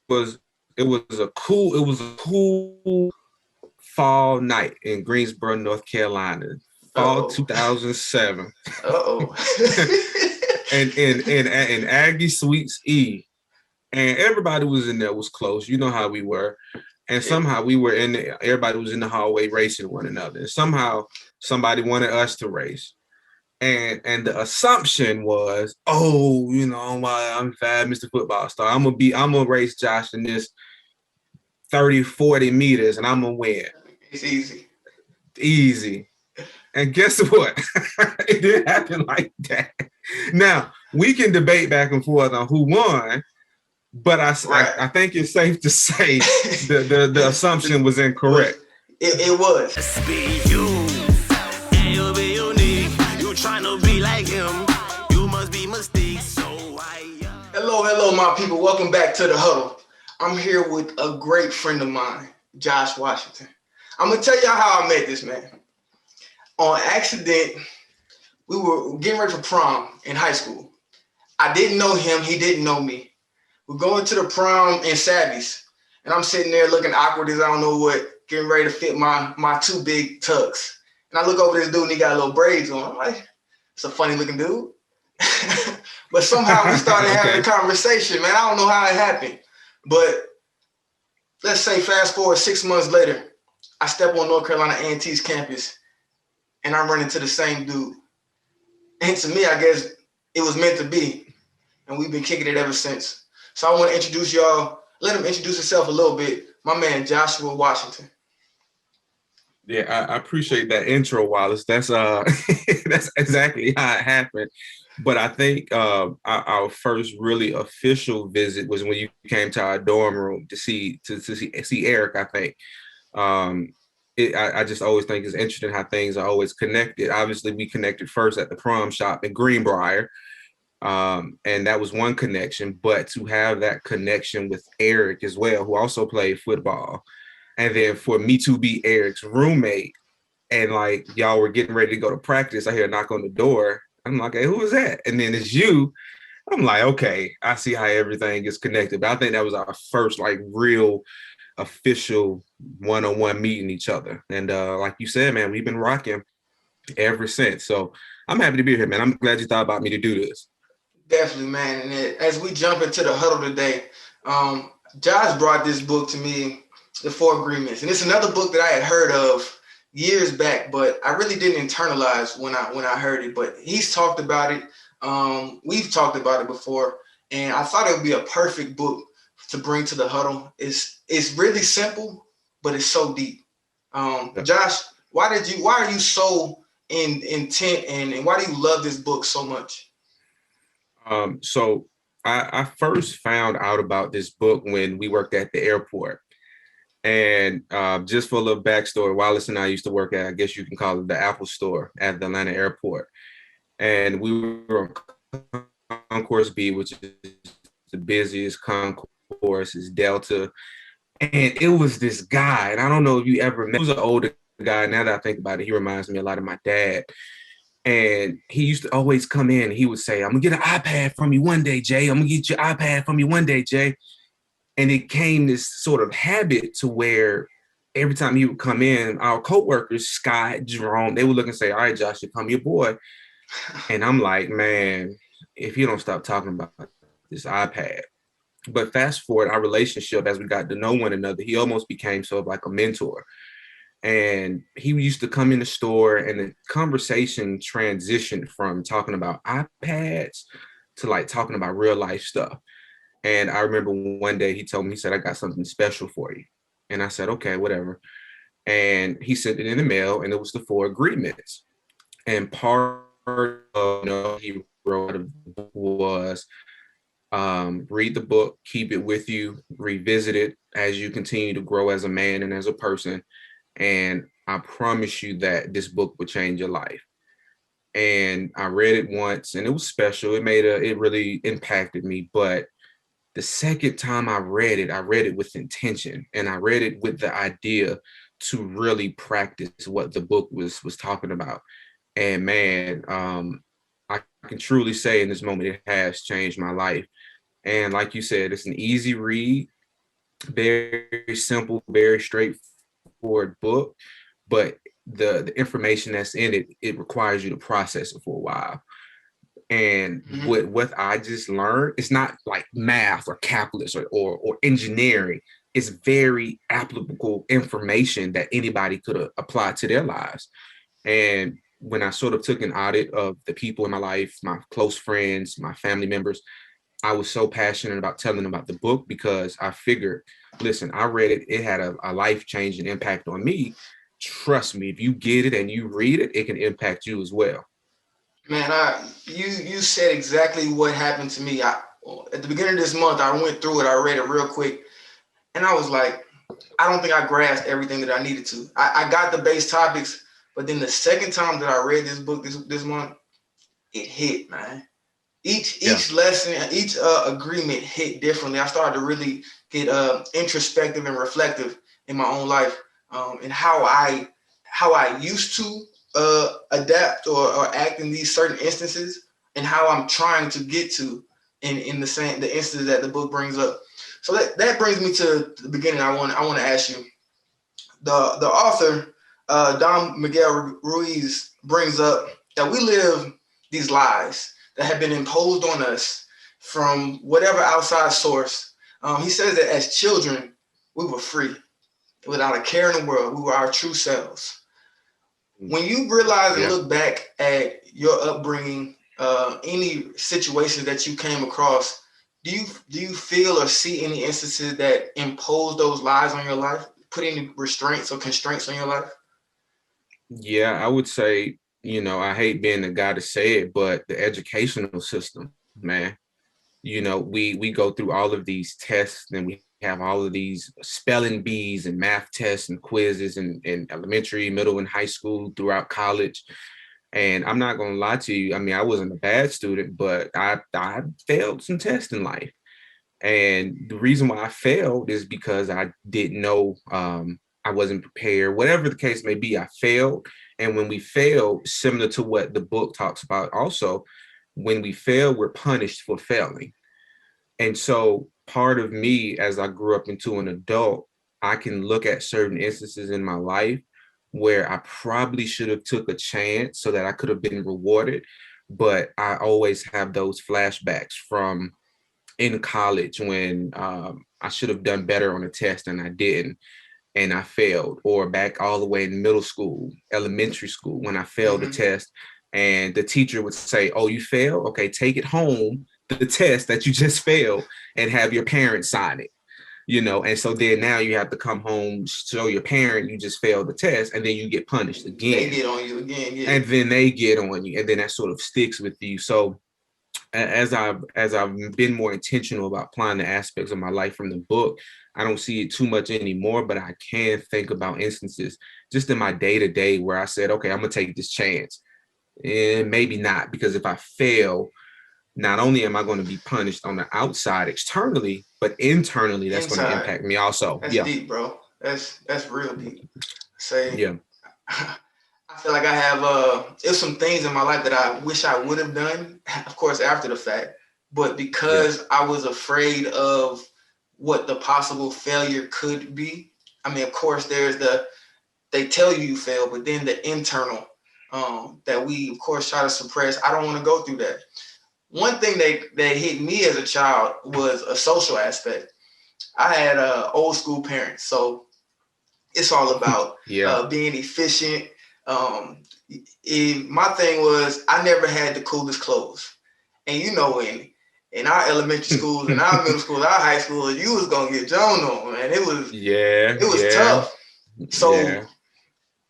was it was a cool fall night in Greensboro, North Carolina, fall 2007. And Aggie Suites E, and everybody was in there, was close. You know how we were. And somehow we were everybody was in the hallway racing one another. And somehow somebody wanted us to race. And the assumption was, oh, you know, I'm fat, Mr. Football Star. I'm gonna race Josh in this 30, 40 meters, and I'm gonna win. It's easy. Easy. And guess what? It didn't happen like that. Now, we can debate back and forth on who won, but I think it's safe to say the assumption was incorrect. It was. Trying to be like him, you must be mistaken. Hello, my people. Welcome back to the Huddle. I'm here with a great friend of mine, Josh Washington. I'm gonna tell y'all how I met this man. On accident, we were getting ready for prom in high school. I didn't know him, he didn't know me. We're going to the prom in Savvy's, and I'm sitting there looking awkward as I don't know what, getting ready to fit my two big tucks. And I look over this dude and he got little braids on. I'm like, it's a funny looking dude. But somehow we started having a conversation, man. I don't know how it happened. But let's say fast forward 6 months later, I step on North Carolina A&T's campus and I run into the same dude. And to me, I guess it was meant to be. And we've been kicking it ever since. So I want to introduce y'all, let him introduce himself a little bit. My man, Joshua Washington. Yeah, I appreciate that intro, Wallace. That's that's exactly how it happened. But I think our first really official visit was when you came to our dorm room to see Eric. I think I just always think it's interesting how things are always connected. Obviously, we connected first at the prom shop in Greenbrier, and that was one connection. But to have that connection with Eric as well, who also played football. And then for me to be Eric's roommate, and like y'all were getting ready to go to practice, I hear a knock on the door. I'm like, hey, who is that? And then it's you. I'm like, okay, I see how everything is connected. But I think that was our first like real official one-on-one meeting each other. And like you said, man, we've been rocking ever since. So I'm happy to be here, man. I'm glad you thought about me to do this. Definitely, man. And as we jump into the huddle today, Josh brought this book to me, The Four Agreements. And it's another book that I had heard of years back, but I really didn't internalize when I heard it. But he's talked about it. We've talked about it before. And I thought it would be a perfect book to bring to the huddle. It's really simple, but it's so deep. Josh, why are you so intent and why do you love this book so much? So I first found out about this book when we worked at the airport. And just for a little backstory, Wallace and I used to work at, I guess you can call it the Apple store at the Atlanta airport. And we were on Concourse B, which is the busiest concourse, is Delta. And it was this guy, and I don't know if you ever met, he was an older guy. Now that I think about it, he reminds me a lot of my dad. And he used to always come in and he would say, I'm gonna get an iPad from you one day, Jay. I'm gonna get your iPad from you one day, Jay. And it came this sort of habit to where every time he would come in, our coworkers, Scott, Jerome, they would look and say, all right, Josh, here come your boy. And I'm like, man, if you don't stop talking about this iPad. But fast forward, our relationship, as we got to know one another, he almost became sort of like a mentor. And he used to come in the store and the conversation transitioned from talking about iPads to like talking about real life stuff. And I remember one day he told me, he said, I got something special for you. And I said, okay, whatever. And he sent it in the mail and it was the Four Agreements. And part of he wrote was read the book, keep it with you, revisit it as you continue to grow as a man and as a person. And I promise you that this book will change your life. And I read it once and it was special. It really impacted me. But the second time I read it with intention, and I read it with the idea to really practice what the book was talking about. And man, I can truly say in this moment, it has changed my life. And like you said, it's an easy read. Very simple, very straightforward book, but the information that's in it, it requires you to process it for a while. And what I just learned, it's not like math or calculus or engineering. It's very applicable information that anybody could apply to their lives. And when I sort of took an audit of the people in my life, my close friends, my family members, I was so passionate about telling them about the book because I figured, listen, I read it. It had a life-changing impact on me. Trust me, if you get it and you read it, it can impact you as well. Man, you said exactly what happened to me. At the beginning of this month, I went through it. I read it real quick, and I was like, I don't think I grasped everything that I needed to. I got the base topics, but then the second time that I read this book this month, it hit, man. Each lesson, each agreement hit differently. I started to really get introspective and reflective in my own life, and how I used to adapt or act in these certain instances, and how I'm trying to get to in the instances that the book brings up. So that brings me to the beginning. I want to ask you, the author Don Miguel Ruiz brings up that we live these lies that have been imposed on us from whatever outside source. He says that as children, we were free, without a care in the world. We were our true selves. When you realize and look back at your upbringing, any situations that you came across, do you feel or see any instances that impose those lies on your life, put any restraints or constraints on your life? Yeah, I would say, I hate being the guy to say it, but the educational system, man, we go through all of these tests and we have all of these spelling bees and math tests and quizzes in elementary, middle, and high school, throughout college. And I'm not going to lie to you. I mean, I wasn't a bad student, but I failed some tests in life. And the reason why I failed is because I didn't know, I wasn't prepared, whatever the case may be, I failed. And when we fail, similar to what the book talks about also, when we fail, we're punished for failing. And so part of me, as I grew up into an adult, I can look at certain instances in my life where I probably should have took a chance so that I could have been rewarded. But I always have those flashbacks from in college when I should have done better on a test and I didn't, and I failed, or back all the way in middle school, elementary school, when I failed the test and the teacher would say, oh, you failed? Okay, take it home, the test that you just failed, and have your parents sign it. And so then now you have to come home, show your parent you just failed the test, and then you get punished again. They get on you again, yeah. And then they get on you, and then that sort of sticks with you. So as I've been more intentional about applying the aspects of my life from the book, I don't see it too much anymore, but I can think about instances just in my day-to-day where I said, okay, I'm gonna take this chance. And maybe not, because if I fail, not only am I going to be punished on the outside externally, but internally that's going to impact me also. That's deep, bro. That's real deep. I feel like I have there's some things in my life that I wish I would have done, of course, after the fact. But because I was afraid of what the possible failure could be. I mean, of course, there's they tell you fail, but then the internal that we, of course, try to suppress. I don't want to go through that. One thing that hit me as a child was a social aspect. I had old school parents, so it's all about being efficient. My thing was I never had the coolest clothes, and in our elementary schools, in our middle schools, our high school, you was gonna get Joan on, man. It was tough. So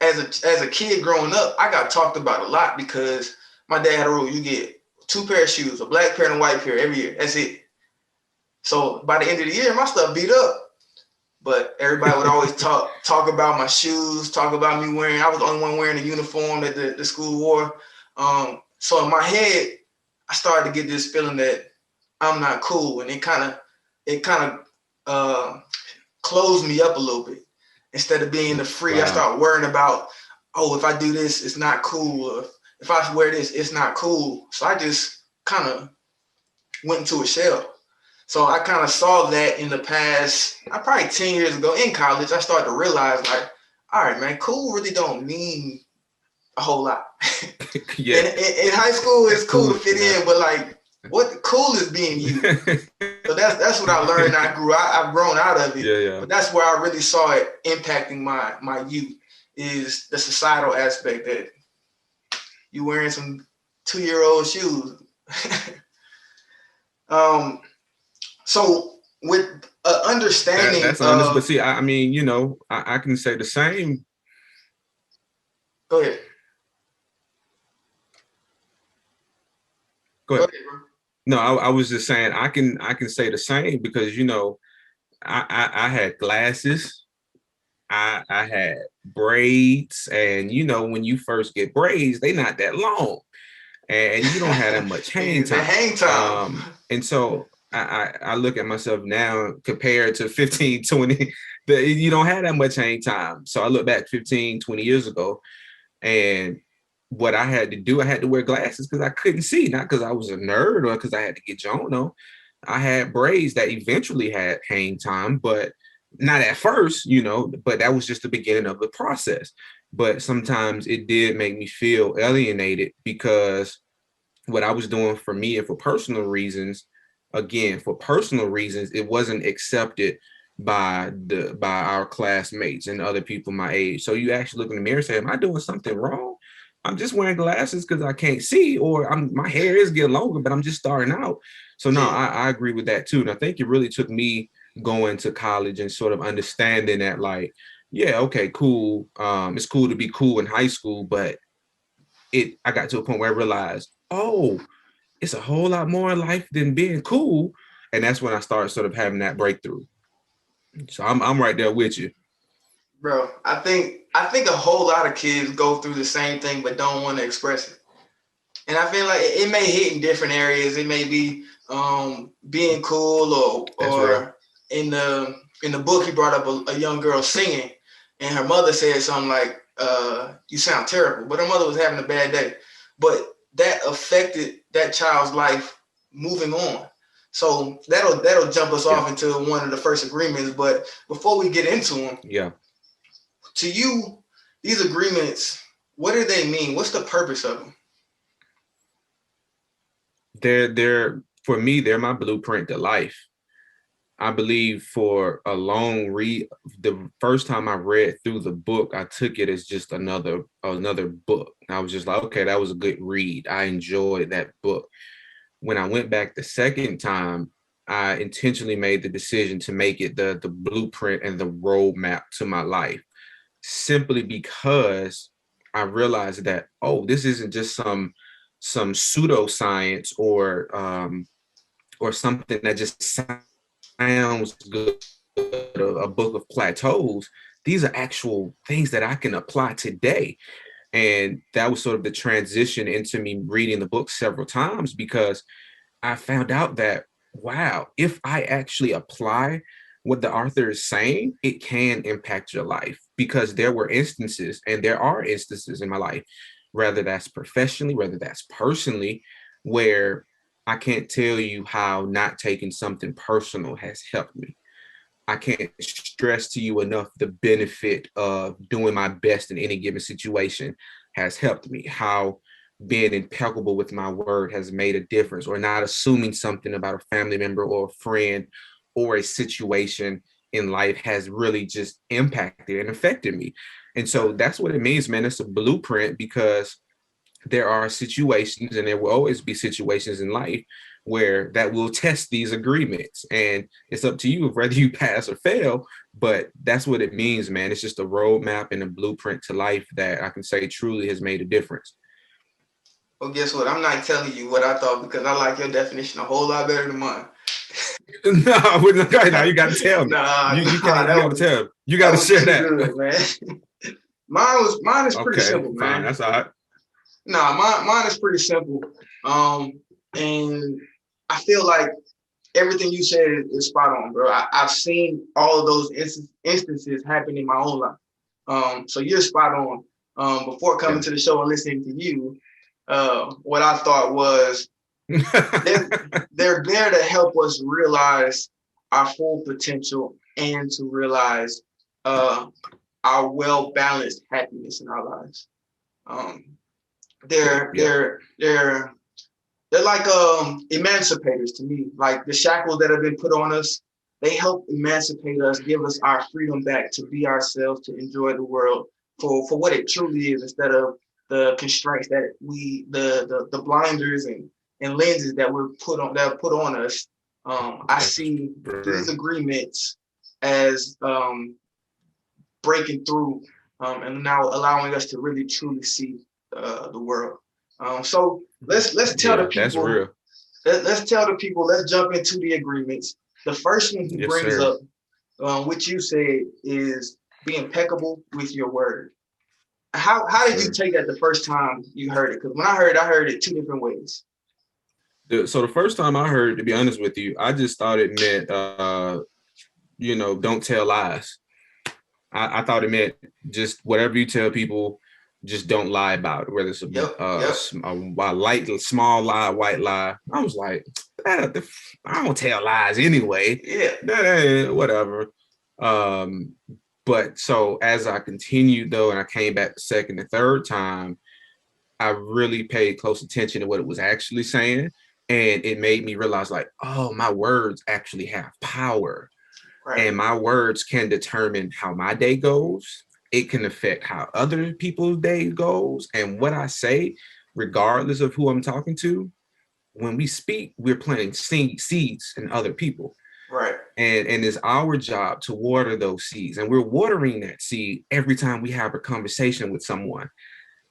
as a kid growing up, I got talked about a lot because my dad had a rule: you get 2 pair of shoes, a black pair and a white pair every year. That's it. So by the end of the year, my stuff beat up. But everybody would always talk about my shoes, talk about me wearing. I was the only one wearing the uniform that the school wore. So in my head, I started to get this feeling that I'm not cool, and it kind of closed me up a little bit. Instead of being the free, I started worrying about, if I do this, it's not cool. Or if I wear this, it's not cool. So I just kind of went into a shell. So I kind of saw that in the past, probably 10 years ago in college. I started to realize, like, all right, man, cool really don't mean a whole lot. Yeah. In high school, it's cool to fit in, but like, what cool is being you? So that's what I learned. I've grown out of it. Yeah. But that's where I really saw it impacting my youth, is the societal aspect that you wearing some 2-year-old shoes. So with understanding, that's honest. But see, I mean, you know, I can say the same. Go ahead. Go ahead, bro. No, I was just saying I can say the same because, you know, I had glasses, I had braids, and you know, when you first get braids, they not that long, and you don't have that much hang time. And so I look at myself now compared to 15, 20, you don't have that much hang time. So I look back 15, 20 years ago, and what I had to do, I had to wear glasses because I couldn't see, not because I was a nerd or because I had to get John. No, I had braids that eventually had hang time, but not at first, you know, but that was just the beginning of the process. But sometimes it did make me feel alienated because what I was doing for me and for personal reasons, again, for personal reasons, it wasn't accepted by our classmates and other people my age. So you actually look in the mirror and say, am I doing something wrong? I'm just wearing glasses because I can't see, or my hair is getting longer, but I'm just starting out. So no, I agree with that too. And I think it really took me going to college and sort of understanding that, like, yeah, okay, cool. It's cool to be cool in high school, but I got to a point where I realized, oh, it's a whole lot more in life than being cool. And that's when I started sort of having that breakthrough. So I'm right there with you. Bro, I think a whole lot of kids go through the same thing but don't want to express it. And I feel like it may hit in different areas. It may be being cool, or in the book he brought up a young girl singing, and her mother said something like, you sound terrible. But her mother was having a bad day. But that affected that child's life moving on. So that'll jump us off into one of the first agreements. But before we get into them, to you, these agreements, what do they mean? What's the purpose of them? They're for me, they're my blueprint to life. I believe for a long read, the first time I read through the book, I took it as just another book. I was just like, okay, that was a good read. I enjoyed that book. When I went back the second time, I intentionally made the decision to make it the blueprint and the roadmap to my life, simply because I realized that, oh, this isn't just some pseudoscience or something that just sounds good, a book of plateaus. These are actual things that I can apply today. And that was sort of the transition into me reading the book several times, because I found out that, wow, if I actually apply what the author is saying, it can impact your life. Because there were instances, and there are instances in my life, whether that's professionally, whether that's personally, where I can't tell you how not taking something personal has helped me. I can't stress to you enough the benefit of doing my best in any given situation has helped me. How being impeccable with my word has made a difference, or not assuming something about a family member or a friend or a situation in life has really just impacted and affected me. And so that's what it means, man. It's a blueprint, because there are situations, and there will always be situations in life where that will test these agreements, and it's up to you whether you pass or fail. But that's what it means, man. It's just a roadmap and a blueprint to life that I can say truly has made a difference. Well, guess what? I'm not telling you what I thought, because I like your definition a whole lot better than mine. No, you got to tell me. You got to tell me. You got to share that. Good, man. Mine is pretty simple, man. Fine, that's all right. Mine is pretty simple. And I feel like everything you said is spot on, bro. I've seen all of those instances happen in my own life. So you're spot on. Before coming to the show and listening to you, what I thought was, They're, they're there to help us realize our full potential and to realize uh, our well-balanced happiness in our lives. Um, they're Yeah. they're they're they're like emancipators to me. Like the shackles that have been put on us, they help emancipate us, give us our freedom back to be ourselves, to enjoy the world for what it truly is, instead of the constraints that the blinders and lenses that were put on us. I see these agreements as breaking through and now allowing us to really truly see the world. So let's tell the That's people. real. Let's tell the people. Let's jump into the agreements. The first one he Yes, brings sir. up, which you said, is be impeccable with your word. How did you take that the first time you heard it? Because when I heard it two different ways. So the first time I heard, to be honest with you, I just thought it meant, don't tell lies. I thought it meant just whatever you tell people, just don't lie about it, whether it's a small lie, white lie. I was like, I don't tell lies anyway. Yeah. Whatever. But so as I continued though, and I came back the second and third time, I really paid close attention to what it was actually saying. And it made me realize, like, oh, my words actually have power. Right. And my words can determine how my day goes. It can affect how other people's day goes. And what I say, regardless of who I'm talking to, when we speak, we're planting seeds in other people. Right. And it's our job to water those seeds. And we're watering that seed every time we have a conversation with someone.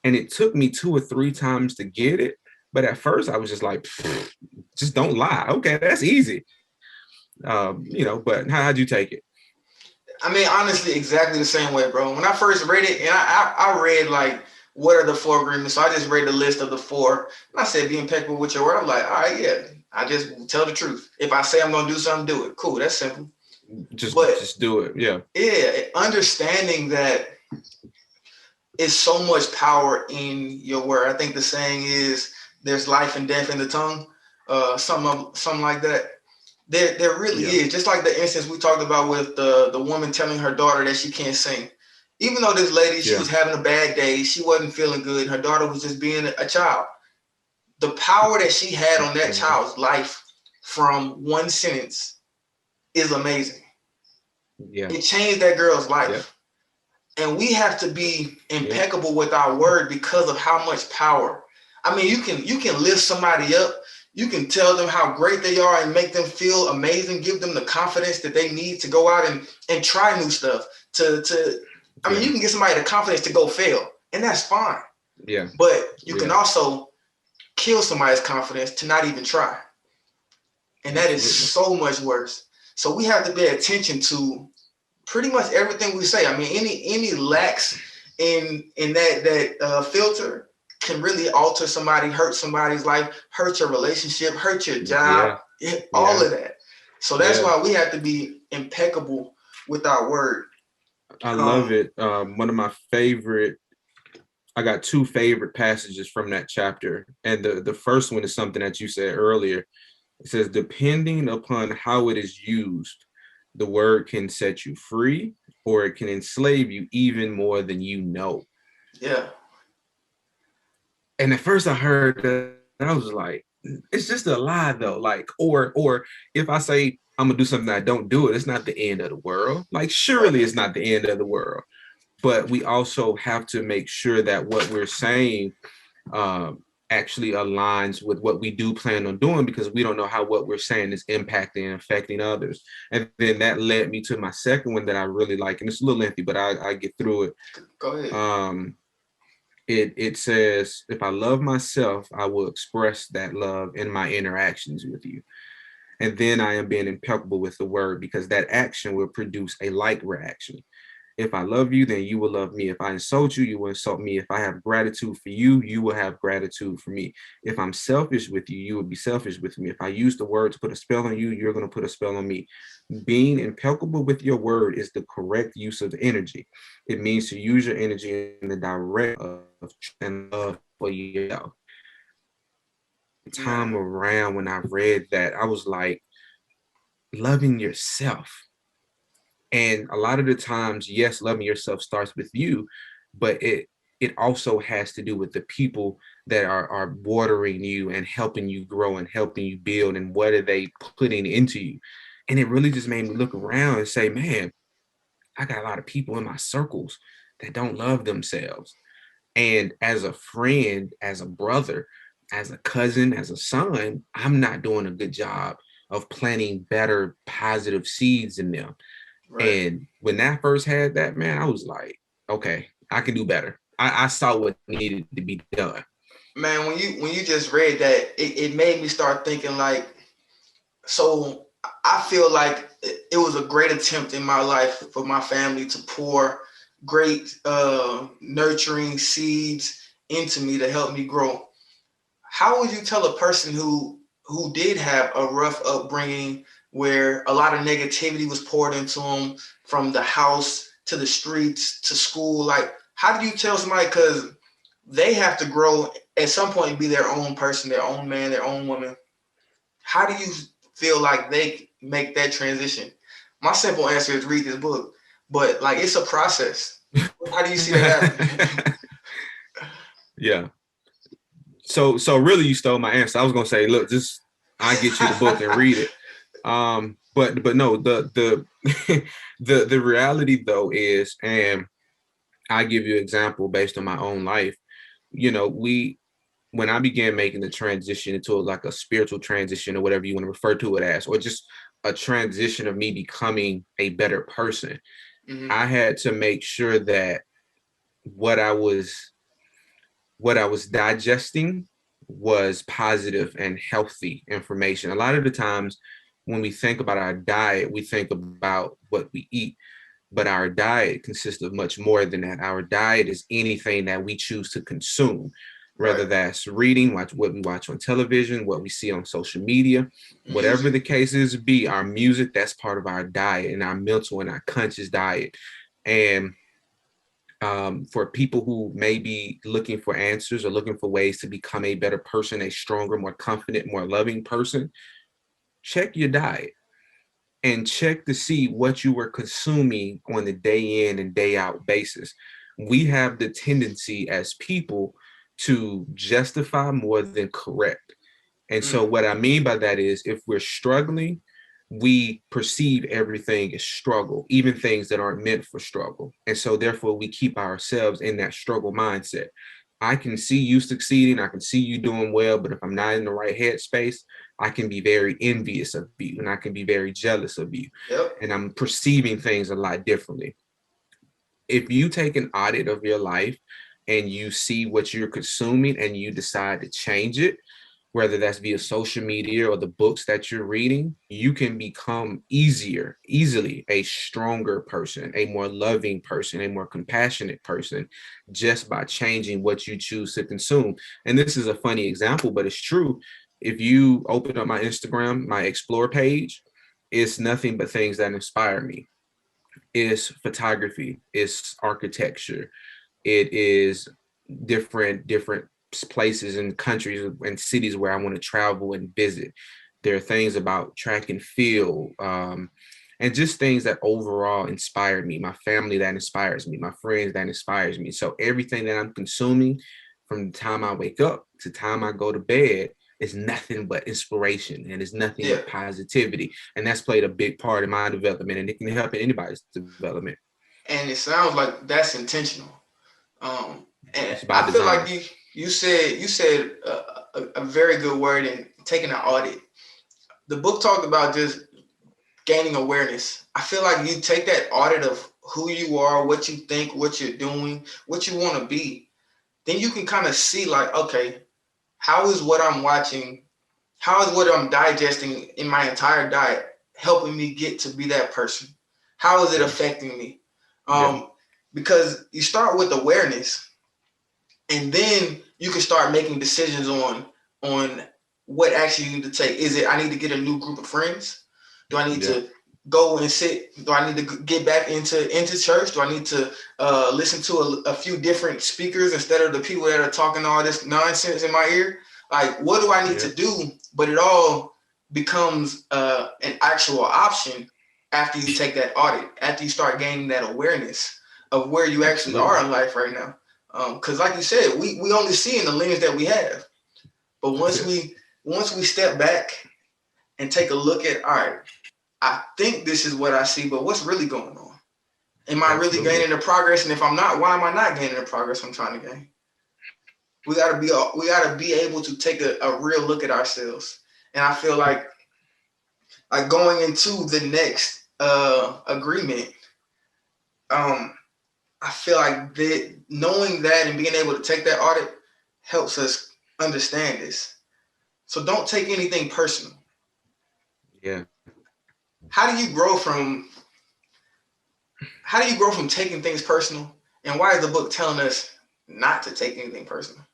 And it took me 2 or 3 times to get it. But at first I was just like, just don't lie. Okay, that's easy. But how'd you take it? I mean, honestly, exactly the same way, bro. When I first read it, and I read like, what are the 4 agreements? So I just read the list of the 4. And I said, be impeccable with your word. I'm like, all right, yeah. I just tell the truth. If I say I'm going to do something, do it. Cool. That's simple. Just do it. Yeah. Yeah. Understanding that is so much power in your word. I think the saying is there's life and death in the tongue. Something like that. There really is. Just like the instance we talked about with the woman telling her daughter that she can't sing. Even though this lady, she was having a bad day, she wasn't feeling good, her daughter was just being a child. The power that she had on that child's life from one sentence is amazing. Yeah. It changed that girl's life. Yeah. And we have to be impeccable with our word because of how much power. I mean, you can lift somebody up. You can tell them how great they are and make them feel amazing, give them the confidence that they need to go out and try new stuff. I mean, you can get somebody the confidence to go fail, and that's fine. Yeah. But you can also kill somebody's confidence to not even try. And that is so much worse. So we have to pay attention to pretty much everything we say. I mean, any lacks in that filter can really alter somebody, hurt somebody's life, hurt your relationship, hurt your job, all of that. So that's why we have to be impeccable with our word. I love it. One of my favorite, I got 2 favorite passages from that chapter. And the first one is something that you said earlier. It says, depending upon how it is used, the word can set you free or it can enslave you even more than you know. Yeah. And at first I heard that, and I was like, it's just a lie though. Like, or if I say I'm gonna do something I don't do it, it's not the end of the world. Like, surely it's not the end of the world. But we also have to make sure that what we're saying actually aligns with what we do plan on doing, because we don't know how what we're saying is impacting and affecting others. And then that led me to my second one that I really like, and it's a little lengthy, but I get through it. Go ahead. It says, if I love myself, I will express that love in my interactions with you. And then I am being impeccable with the word, because that action will produce a like reaction. If I love you, then you will love me. If I insult you, you will insult me. If I have gratitude for you, you will have gratitude for me. If I'm selfish with you, you will be selfish with me. If I use the word to put a spell on you, you're going to put a spell on me. Being impeccable with your word is the correct use of energy. It means to use your energy in the direct of and love for yourself. time around when I read that, I was like, loving yourself. And a lot of the times, yes, loving yourself starts with you, but it also has to do with the people that are watering you and helping you grow and helping you build, and what are they putting into you. And it really just made me look around and say, man, I got a lot of people in my circles that don't love themselves. And as a friend, as a brother, as a cousin, as a son, I'm not doing a good job of planting better positive seeds in them. Right. And when I first had that, man, I was like, okay, I can do better. I saw what needed to be done. Man, when you just read that, it made me start thinking like, so I feel like it was a great attempt in my life for my family to pour great nurturing seeds into me to help me grow. How would you tell a person who did have a rough upbringing where a lot of negativity was poured into them from the house to the streets to school? Like, how do you tell somebody, because they have to grow at some point and be their own person, their own man, their own woman? How do you feel like they make that transition? My simple answer is read this book, but like, it's a process. How do you see that happening? Yeah. So really you stole my answer. I was gonna say, look, just I get you the book and read it. But no, the the reality though is, and I give you an example based on my own life. You know, when I began making the transition into like a spiritual transition or whatever you want to refer to it as, or just a transition of me becoming a better person, I had to make sure that what I was digesting was positive and healthy information. A lot of the times when we think about our diet, we think about what we eat, but our diet consists of much more than that. Our diet is anything that we choose to consume, whether that's reading, what we watch on television, what we see on social media, whatever the case is, be our music, that's part of our diet and our mental and our conscious diet. And for people who may be looking for answers or looking for ways to become a better person, a stronger, more confident, more loving person, check your diet and check to see what you were consuming on the day in and day out basis. We have the tendency as people to justify more than correct. And so what I mean by that is, if we're struggling, we perceive everything as struggle, even things that aren't meant for struggle. And so therefore we keep ourselves in that struggle mindset. I can see you succeeding, I can see you doing well, but if I'm not in the right headspace, I can be very envious of you and I can be very jealous of you. Yep. And I'm perceiving things a lot differently. If you take an audit of your life and you see what you're consuming and you decide to change it, whether that's via social media or the books that you're reading, you can become easily a stronger person, a more loving person, a more compassionate person, just by changing what you choose to consume. And this is a funny example, but it's true. If you open up my Instagram, my explore page, it's nothing but things that inspire me. It's photography, it's architecture, it is different places and countries and cities where I want to travel and visit. There are things about track and field, and just things that overall inspire me, my family that inspires me, my friends that inspires me. So everything that I'm consuming from the time I wake up to the time I go to bed is nothing but inspiration, and it's nothing but positivity. And that's played a big part in my development, and it can help in anybody's development. And it sounds like that's intentional. And I feel like you said a very good word in taking an audit. The book talked about just gaining awareness. I feel like you take that audit of who you are, what you think, what you're doing, what you want to be. Then you can kind of see like, okay, how is what I'm watching, how is what I'm digesting in my entire diet helping me get to be that person? How is it affecting me? Because you start with awareness, and then you can start making decisions on what action you need to take. Is it, I need to get a new group of friends? Do I need to go and sit? Do I need to get back into church? Do I need to listen to a few different speakers instead of the people that are talking all this nonsense in my ear? Like, what do I need to do? But it all becomes an actual option after you take that audit, after you start gaining that awareness of where you actually are in life right now. Because like you said, we only see in the lens that we have. But once we step back and take a look at, all right, I think this is what I see, but what's really going on? Am I really gaining the progress? And if I'm not, why am I not gaining the progress I'm trying to gain? We gotta be able to take a real look at ourselves. And I feel like going into the next agreement, I feel like that knowing that and being able to take that audit helps us understand this. So don't take anything personal. Yeah. How do you grow from taking things personal? And why is the book telling us not to take anything personal?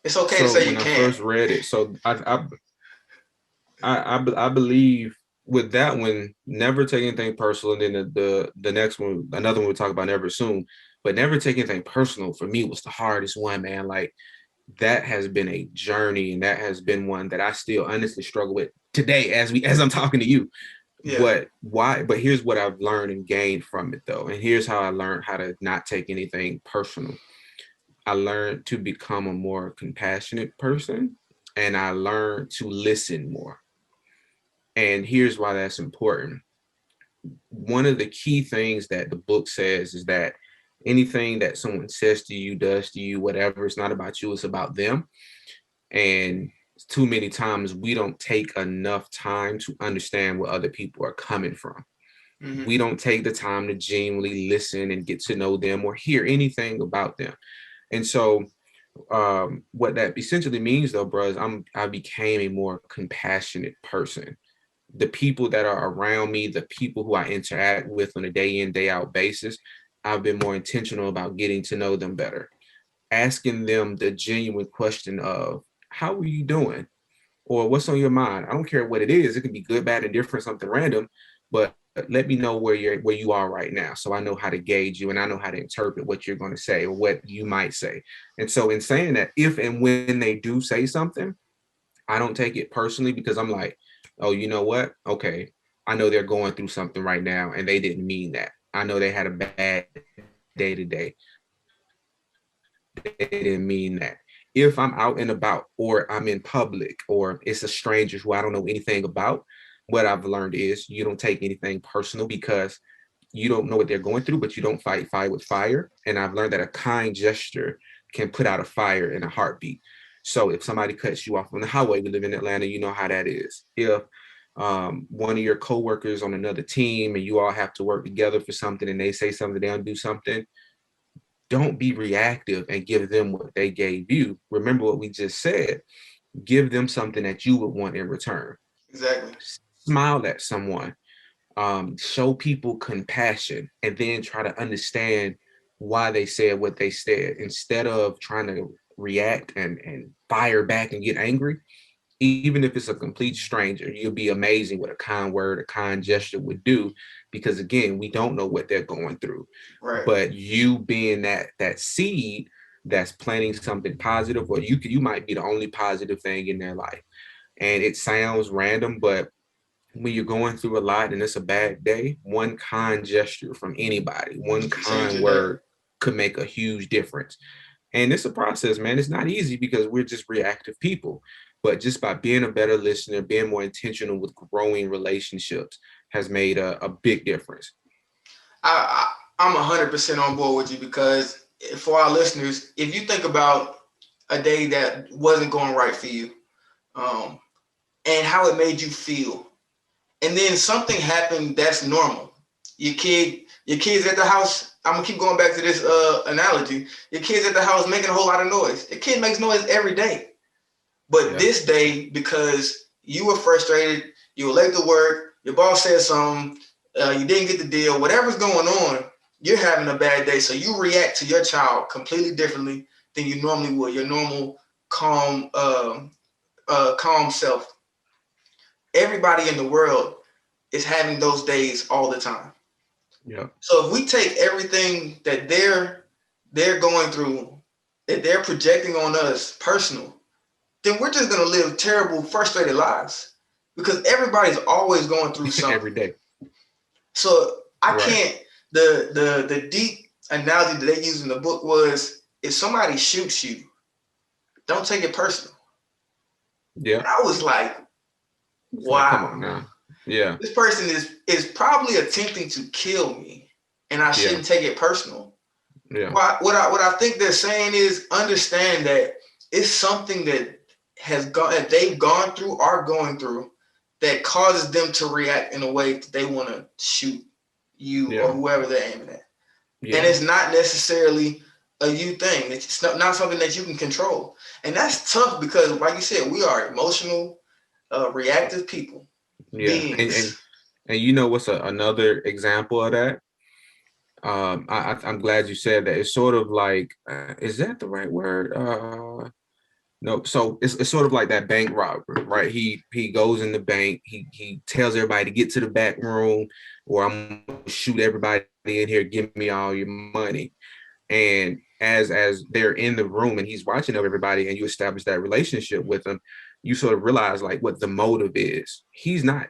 It's okay to say you can't. When I first read it, so I believe with that one, never take anything personal. And then the next one, another one we'll talk about, never assume, but never take anything personal for me was the hardest one, man. Like, that has been a journey, and that has been one that I still honestly struggle with today as I'm talking to you. Yeah. But why? But here's what I've learned and gained from it, though. And here's how I learned how to not take anything personal. I learned to become a more compassionate person, and I learned to listen more. And here's why that's important. One of the key things that the book says is that anything that someone says to you, does to you, whatever, it's not about you, it's about them. And too many times we don't take enough time to understand where other people are coming from. Mm-hmm. We don't take the time to genuinely listen and get to know them or hear anything about them. And so what that essentially means, though, bro, is I became a more compassionate person. The people that are around me, the people who I interact with on a day in, day out basis, I've been more intentional about getting to know them better, asking them the genuine question of, how are you doing? Or what's on your mind? I don't care what it is. It can be good, bad, and different, something random, but let me know where you are right now, so I know how to gauge you and I know how to interpret what you're going to say or what you might say. And so in saying that, if and when they do say something, I don't take it personally, because I'm like, oh, you know what? Okay, I know they're going through something right now and they didn't mean that. I know they had a bad day today. They didn't mean that. If I'm out and about, or I'm in public, or it's a stranger who I don't know anything about, what I've learned is you don't take anything personal, because you don't know what they're going through, but you don't fight fire with fire. And I've learned that a kind gesture can put out a fire in a heartbeat. So if somebody cuts you off on the highway, we live in Atlanta, you know how that is. If one of your coworkers on another team and you all have to work together for something and they say something, they don't do something, don't be reactive and give them what they gave you. Remember what we just said. Give them something that you would want in return. Exactly. Smile at someone. Show people compassion, and then try to understand why they said what they said, instead of trying to react and fire back and get angry. Even if it's a complete stranger, you'll be amazing what a kind word, a kind gesture would do, because again, we don't know what they're going through. Right. But you being that seed that's planting something positive, or you might be the only positive thing in their life. And it sounds random, but when you're going through a lot and it's a bad day, one kind gesture from anybody, one kind word could make a huge difference. And it's a process, man. It's not easy because we're just reactive people. But just by being a better listener, being more intentional with growing relationships has made a big difference. I'm 100% on board with you, because for our listeners, if you think about a day that wasn't going right for you, and how it made you feel, and then something happened that's normal. Your kids at the house, I'm gonna keep going back to this analogy. Your kids at the house making a whole lot of noise. The kid makes noise every day. But this day, because you were frustrated, you were late to work, your boss said something, you didn't get the deal, whatever's going on, you're having a bad day. So you react to your child completely differently than you normally would, your normal calm self. Everybody in the world is having those days all the time. Yeah. So if we take everything that they're going through that they're projecting on us personal, then we're just gonna live terrible, frustrated lives because everybody's always going through something every day. So I Right. can't. The deep analogy that they used in the book was if somebody shoots you, don't take it personal. Yeah. And I was like, wow, like, come on now. Yeah. This person is probably attempting to kill me, and I shouldn't take it personal. Yeah. What I think they're saying is understand that it's something that that they've gone through, are going through, that causes them to react in a way that they want to shoot you or whoever they're aiming at. Yeah. And it's not necessarily a you thing. It's not something that you can control. And that's tough because, like you said, we are emotional, reactive people. Yeah. And you know what's another example of that? I'm glad you said that. It's sort of like, is that the right word? No, so it's sort of like that bank robber, right? He goes in the bank, he tells everybody to get to the back room, or I'm gonna shoot everybody in here, give me all your money. And as they're in the room and he's watching everybody and you establish that relationship with him, you sort of realize like what the motive is. He's not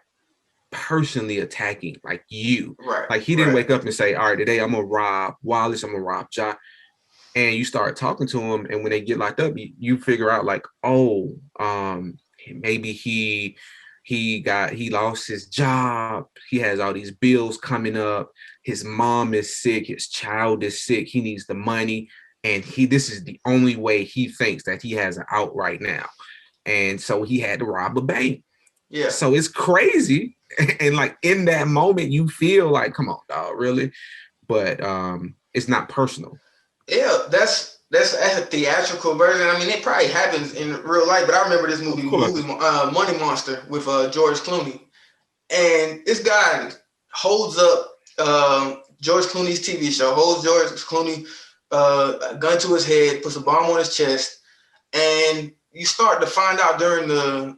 personally attacking like you. Right. Like he didn't wake up and say, all right, today I'm gonna rob Wallace, I'm gonna rob Josh. And you start talking to him, and when they get locked up, you figure out like, oh, maybe he lost his job. He has all these bills coming up. His mom is sick. His child is sick. He needs the money, and this is the only way he thinks that he has an out right now. And so he had to rob a bank. Yeah. So it's crazy, and like in that moment, you feel like, come on, dog, really? But it's not personal. Yeah, that's a theatrical version. I mean, it probably happens in real life, but I remember this movie Money Monster with George Clooney, and this guy holds up George Clooney's TV show, holds George Clooney a gun to his head, puts a bomb on his chest, and you start to find out during the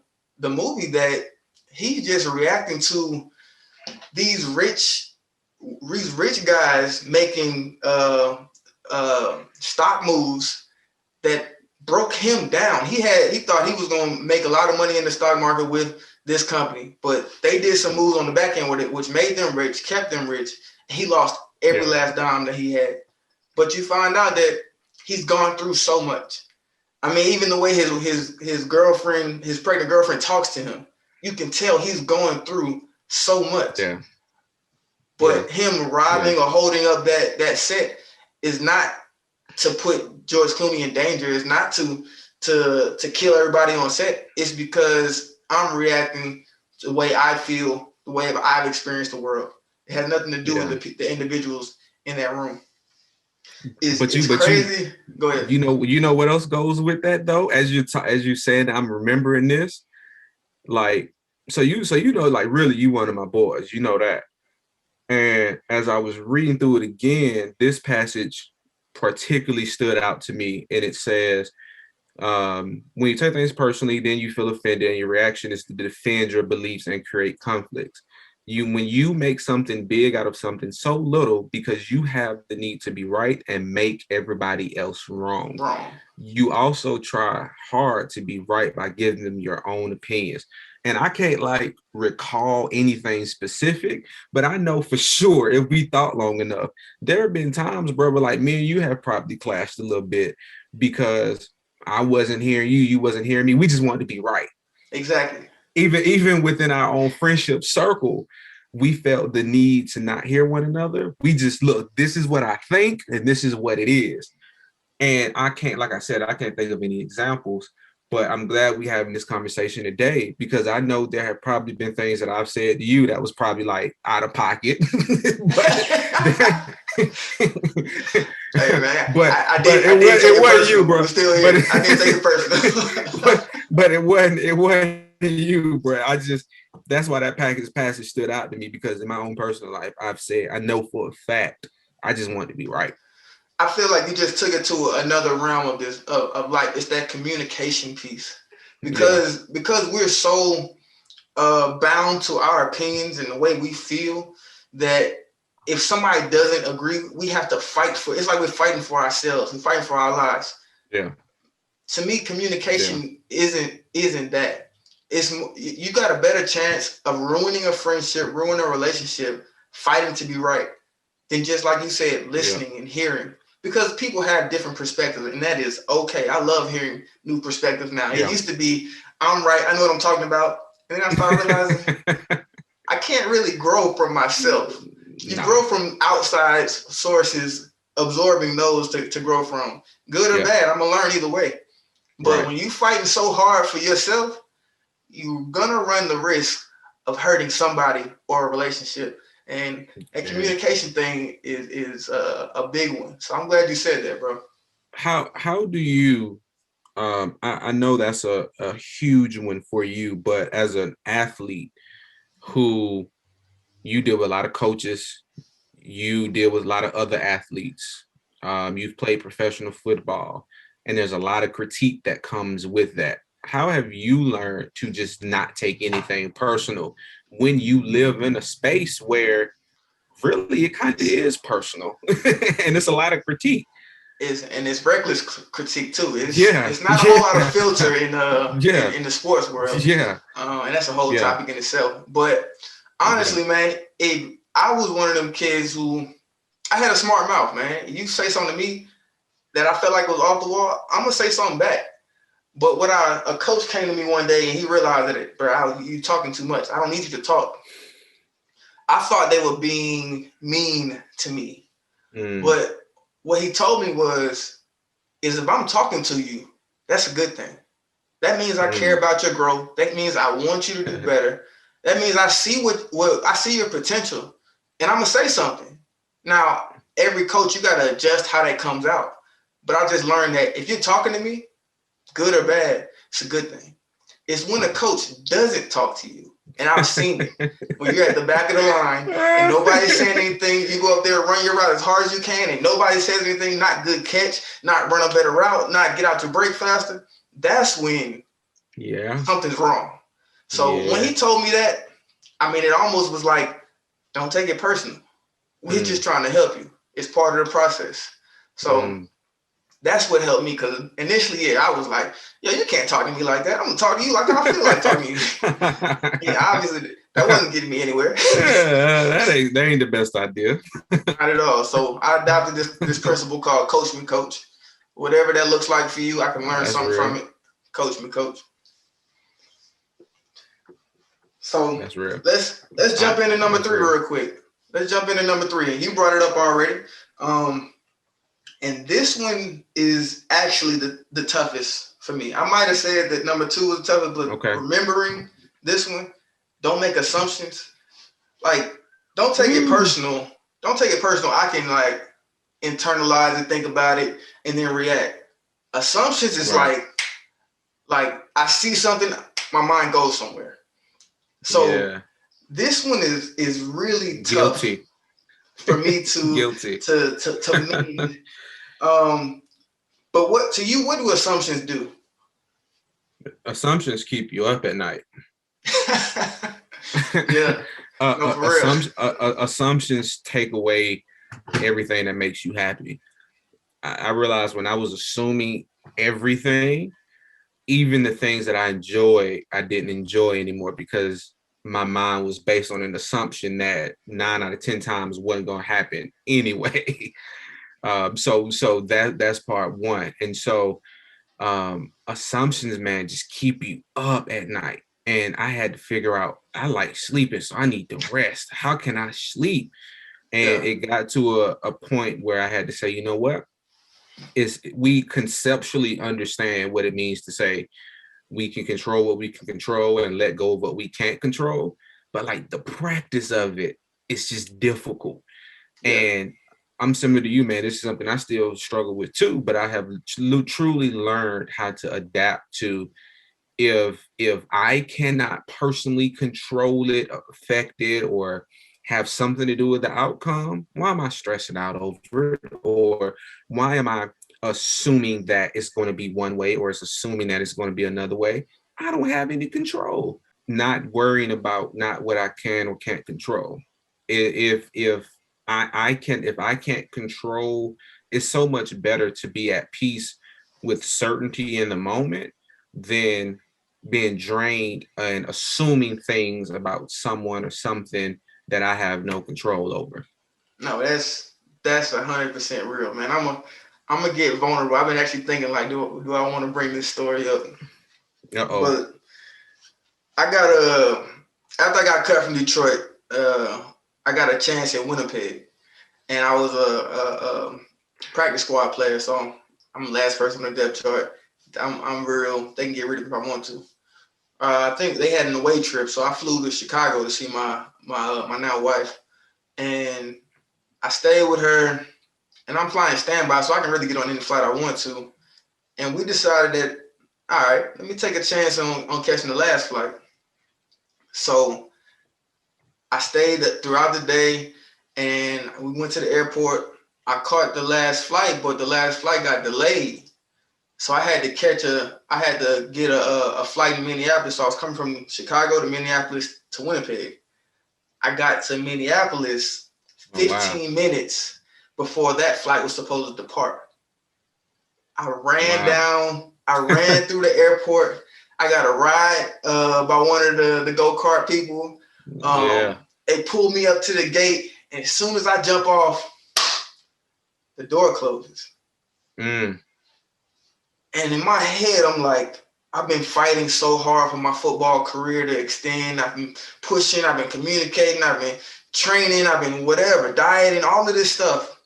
movie that he's just reacting to these rich guys making stock moves that broke him down. He thought he was going to make a lot of money in the stock market with this company, but they did some moves on the back end with it, which made them rich, kept them rich. He lost every last dime that he had. But you find out that he's gone through so much. I mean, even the way his girlfriend, his pregnant girlfriend, talks to him, you can tell he's going through so much. Yeah. But him robbing or holding up that set is not to put George Clooney in danger. It's not to kill everybody on set. It's because I'm reacting to the way I feel, the way I've experienced the world. It has nothing to do with the individuals in that room. It's crazy. Go ahead. You know what else goes with that though? As you said, I'm remembering this. Like, so you know, like really, you one of my boys. You know that. And as I was reading through it again, this passage particularly stood out to me. And it says, when you take things personally, then you feel offended and your reaction is to defend your beliefs and create conflicts. When you make something big out of something so little because you have the need to be right and make everybody else wrong. You also try hard to be right by giving them your own opinions. And I can't like recall anything specific, but I know for sure if we thought long enough, there have been times, bro, where like me and you have probably clashed a little bit because I wasn't hearing you, you wasn't hearing me. We just wanted to be right. Exactly. Even within our own friendship circle, we felt the need to not hear one another. We just look, this is what I think, and this is what it is. And I can't, like I said, I can't think of any examples, but I'm glad we're having this conversation today because I know there have probably been things that I've said to you that was probably like out of pocket. Hey man, it wasn't you, bro. Still here. I didn't take it personal. but it wasn't you, bro. That's why that passage stood out to me because in my own personal life, I've said, I know for a fact, I just want to be right. I feel like you just took it to another realm of this, of like, it's that communication piece because we're so bound to our opinions and the way we feel that if somebody doesn't agree, we have to fight for, it's like we're fighting for ourselves, we're fighting for our lives. Yeah. To me, communication isn't that. It's you got a better chance of ruining a friendship, ruining a relationship, fighting to be right, than just like you said, listening and hearing. Because people have different perspectives, and that is okay. I love hearing new perspectives now. It used to be, I'm right, I know what I'm talking about. And then I started realizing I can't really grow from myself. You grow from outside sources, absorbing those to grow from. Good or bad, I'm going to learn either way. But when you fighting so hard for yourself, you're going to run the risk of hurting somebody or a relationship. And a communication thing is a big one. So I'm glad you said that, bro. How do you, I know that's a huge one for you, but as an athlete who you deal with a lot of coaches, you deal with a lot of other athletes, you've played professional football, and there's a lot of critique that comes with that. How have you learned to just not take anything personal when you live in a space where really it kind of is personal and it's a lot of critique? And it's reckless critique too. It's not a whole lot of filter in the sports world. And that's a whole topic in itself. But honestly, man, I was one of them kids who I had a smart mouth, man. You say something to me that I felt like was off the wall, I'm gonna say something back. But a coach came to me one day and he realized that, bro, you talking too much. I don't need you to talk. I thought they were being mean to me. But what he told me is if I'm talking to you, that's a good thing. That means I care about your growth. That means I want you to do better. That means I see what I see your potential, and I'm gonna say something. Now, every coach, you gotta adjust how that comes out. But I just learned that if you're talking to me, good or bad, it's a good thing. It's when a coach doesn't talk to you. And I've seen it. When you're at the back of the line and nobody's saying anything, you go up there, run your route as hard as you can, and nobody says anything, not good catch, not run a better route, not get out to break faster. That's when something's wrong. So when he told me that, I mean, it almost was like, don't take it personal. We're just trying to help you. It's part of the process. So that's what helped me, because initially, I was like, yo, you can't talk to me like that. I'm going to talk to you like I feel like talking to you. Obviously, that wasn't getting me anywhere. That ain't the best idea. Not at all. So I adopted this principle called coach me, coach. Whatever that looks like for you, I can learn something from it. Coach me, coach. So that's real. Let's jump into number 3 real quick. Let's jump into number 3. And you brought it up already. And this one is actually the toughest for me. I might have said that number 2 was the toughest, but remembering this one, don't make assumptions. Like, don't take it personal. Don't take it personal. I can like internalize and think about it and then react. Assumptions is like I see something, my mind goes somewhere. So this one is really tough for me to to mean. But what do assumptions do? Assumptions keep you up at night. Assumptions take away everything that makes you happy. I realized when I was assuming everything, even the things that I enjoy, I didn't enjoy anymore, because my mind was based on an assumption that 9 out of 10 times wasn't going to happen anyway. So that's part one. And so assumptions, man, just keep you up at night. And I had to figure out, I like sleeping, so I need to rest. How can I sleep? And it got to a point where I had to say, you know what? We conceptually understand what it means to say we can control what we can control and let go of what we can't control. But like the practice of it, it's just difficult. And I'm similar to you, man. This is something I still struggle with too, but I have truly learned how to adapt to, if I cannot personally control it, affect it, or have something to do with the outcome, why am I stressing out over it? Or why am I assuming that it's going to be one way, or it's assuming that it's going to be another way? I don't have any control. Not worrying about not what I can or can't control. If I can't control, it's so much better to be at peace with certainty in the moment than being drained and assuming things about someone or something that I have no control over. No, that's 100% real, man. I'm gonna get vulnerable. I've been actually thinking like, do I want to bring this story up? But I got after I got cut from Detroit, I got a chance in Winnipeg, and I was a practice squad player, so I'm the last person on the depth chart. I'm real. They can get rid of me if I want to. I think they had an away trip, so I flew to Chicago to see my now wife, and I stayed with her, and I'm flying standby, so I can really get on any flight I want to. And we decided that, all right, let me take a chance on catching the last flight. So I stayed throughout the day, and we went to the airport. I caught the last flight, but the last flight got delayed. So I had to get a flight in Minneapolis. So I was coming from Chicago to Minneapolis to Winnipeg. I got to Minneapolis 15 minutes before that flight was supposed to depart. I ran through the airport. I got a ride by one of the go-kart people. They pulled me up to the gate, and as soon as I jump off, the door closes. And in my head, I'm like, I've been fighting so hard for my football career to extend. I've been pushing, I've been communicating, I've been training, I've been whatever, dieting, all of this stuff.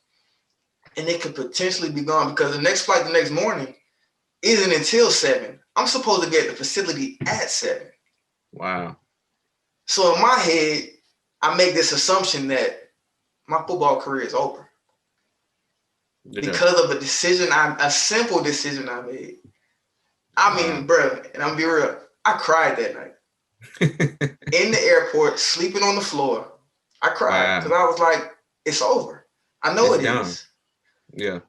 And it could potentially be gone because the next flight the next morning isn't until 7. I'm supposed to be at the facility at 7. Wow. So in my head, I make this assumption that my football career is over. Because of a simple decision I made. I mean, bro, and I'm be real, I cried that night. In the airport, sleeping on the floor. I cried because I was like, it's over. I know it is. Yeah.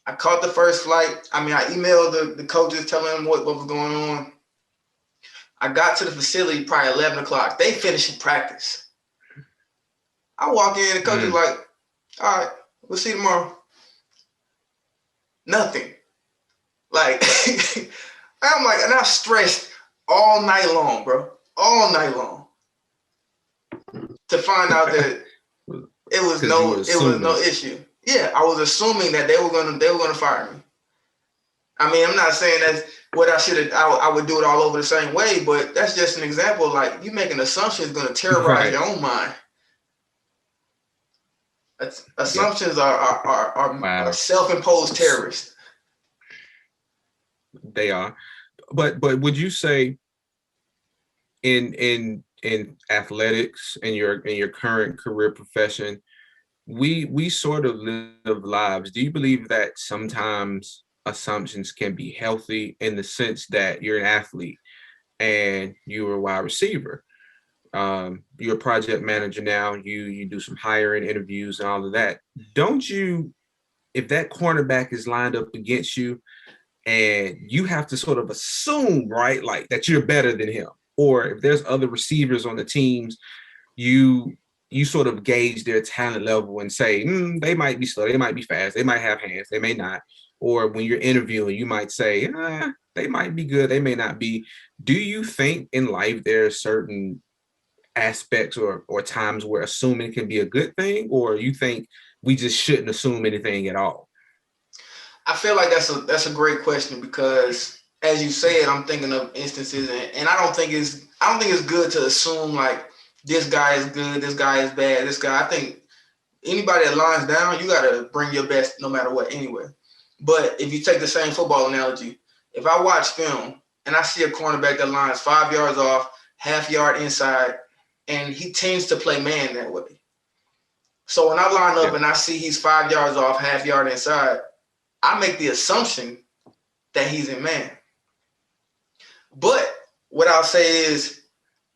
I caught the first flight. I emailed the coaches telling them what was going on. I got to the facility probably 11 o'clock. They finished practice. I walk in, the coach is like, all right, we'll see you tomorrow. Nothing. Like, I'm like, and I stressed all night long, bro. All night long. To find out that it was no issue. Yeah, I was assuming that they were gonna fire me. I mean, I'm not saying that's what I would do it all over the same way, but that's just an example. Like, you make an assumption is gonna terrorize your own mind. Assumptions are self-imposed terrorists. They are, but would you say in athletics and your current career profession, we sort of live lives? Do you believe that sometimes assumptions can be healthy in the sense that you're an athlete and you're a wide receiver? You're a project manager now, you do some hiring interviews and all of that. Don't you, if that cornerback is lined up against you and you have to sort of assume, right, like that you're better than him, or if there's other receivers on the teams, you sort of gauge their talent level and say, they might be slow, they might be fast, they might have hands, they may not. Or when you're interviewing, you might say, they might be good, they may not be. Do you think in life there are certain aspects or times where assuming can be a good thing, or you think we just shouldn't assume anything at all? I feel like that's a great question because, as you said, I'm thinking of instances, and I don't think it's good to assume like this guy is good, this guy is bad, this guy. I think anybody that lines down, you got to bring your best no matter what anyway. But if you take the same football analogy, if I watch film and I see a cornerback that lines 5 yards off, half yard inside, and he tends to play man that way. So when I line up and I see he's 5 yards off, half yard inside, I make the assumption that he's in man. But what I'll say is